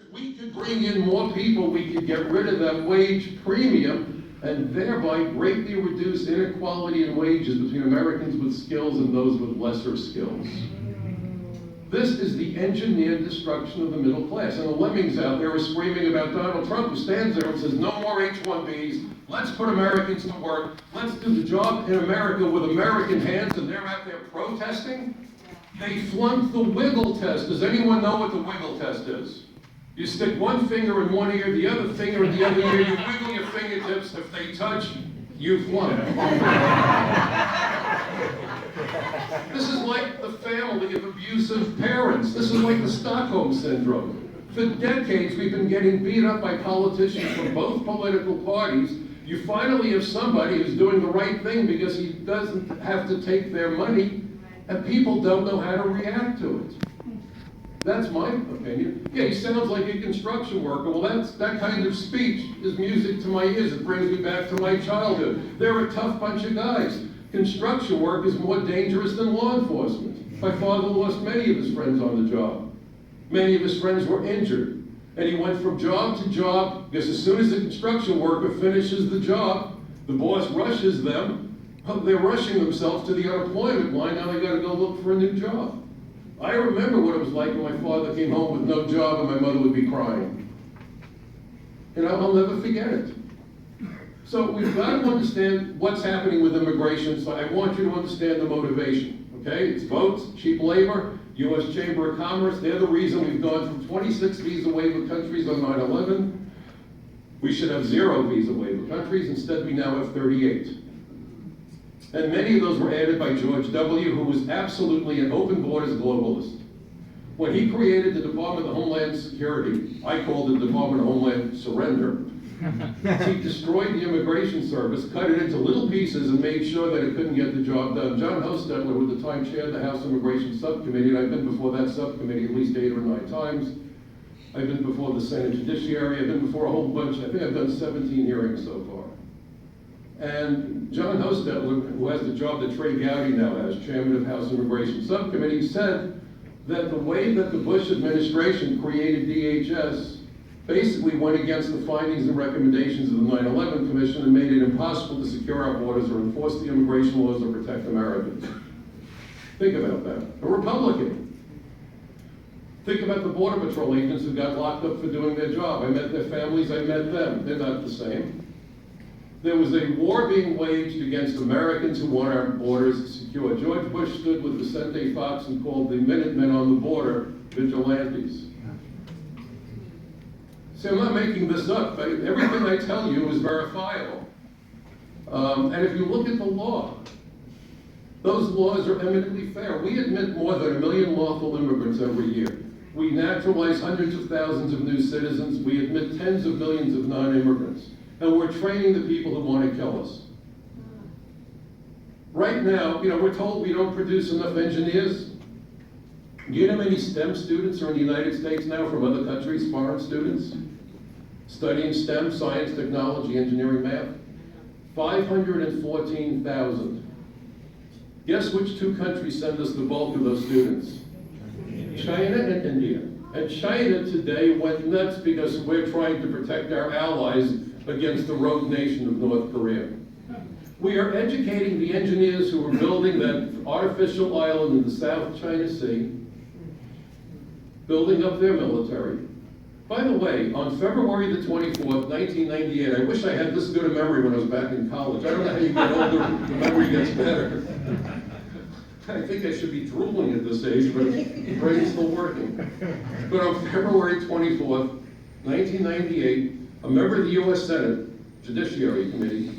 If we could bring in more people, we could get rid of that wage premium and thereby greatly reduce inequality in wages between Americans with skills and those with lesser skills. This is the engineered destruction of the middle class. And the lemmings out there are screaming about Donald Trump, who stands there and says, no more H-1Bs, let's put Americans to work, let's do the job in America with American hands, and they're out there protesting. They flunked the wiggle test. Does anyone know what the wiggle test is? You stick one finger in one ear, the other finger in the other ear, you wiggle your fingertips, if they touch, you flunk. This is like the family of abusive parents. This is like the Stockholm Syndrome. For decades, we've been getting beat up by politicians from both political parties. You finally have somebody who's doing the right thing because he doesn't have to take their money, and people don't know how to react to it. That's my opinion. Yeah, he sounds like a construction worker. Well, that kind of speech is music to my ears. It brings me back to my childhood. They're a tough bunch of guys. Construction work is more dangerous than law enforcement. My father lost many of his friends on the job. Many of his friends were injured. And he went from job to job, because as soon as the construction worker finishes the job, the boss rushes them. They're rushing themselves to the unemployment line. Now they got to go look for a new job. I remember what it was like when my father came home with no job and my mother would be crying. And I'll never forget it. So we've got to understand what's happening with immigration. So I want you to understand the motivation, okay? It's votes, cheap labor, U.S. Chamber of Commerce. They're the reason we've gone from 26 visa waiver countries on 9/11. We should have 0 visa waiver countries. Instead, we now have 38. And many of those were added by George W., who was absolutely an open borders globalist. When he created the Department of Homeland Security, I called it the Department of Homeland Surrender. He destroyed the Immigration Service, cut it into little pieces, and made sure that it couldn't get the job done. John Hostetler, who at the time chaired the House Immigration Subcommittee, and I've been before that subcommittee at least 8 or 9 times. I've been before the Senate Judiciary. I've been before a whole bunch. I think I've done 17 hearings so far. And John Hostetler, who has the job that Trey Gowdy now has, chairman of House Immigration Subcommittee, said that the way that the Bush administration created DHS basically went against the findings and recommendations of the 9/11 Commission and made it impossible to secure our borders or enforce the immigration laws or protect Americans. Think about that. A Republican. Think about the Border Patrol agents who got locked up for doing their job. I met their families, I met them. They're not the same. There was a war being waged against Americans who want our borders secure. George Bush stood with Vicente Fox and called the Minutemen on the border vigilantes. See, I'm not making this up. Everything I tell you is verifiable. And if you look at the law, those laws are eminently fair. We admit more than 1 million lawful immigrants every year. We naturalize hundreds of thousands of new citizens. We admit tens of millions of non-immigrants. And we're training the people who want to kill us. Right now, we're told we don't produce enough engineers. Do you know how many STEM students are in the United States now from other countries, foreign students? Studying STEM, science, technology, engineering, math? 514,000. Guess which 2 countries send us the bulk of those students? China and India. And China today went nuts because we're trying to protect our allies against the rogue nation of North Korea. We are educating the engineers who are building that artificial island in the South China Sea, building up their military. By the way, on February the 24th, 1998, I wish I had this good a memory when I was back in college. I don't know how you get older, the memory gets better. I think I should be drooling at this age, but the brain's still working. But on February 24th, 1998, a member of the U.S. Senate Judiciary Committee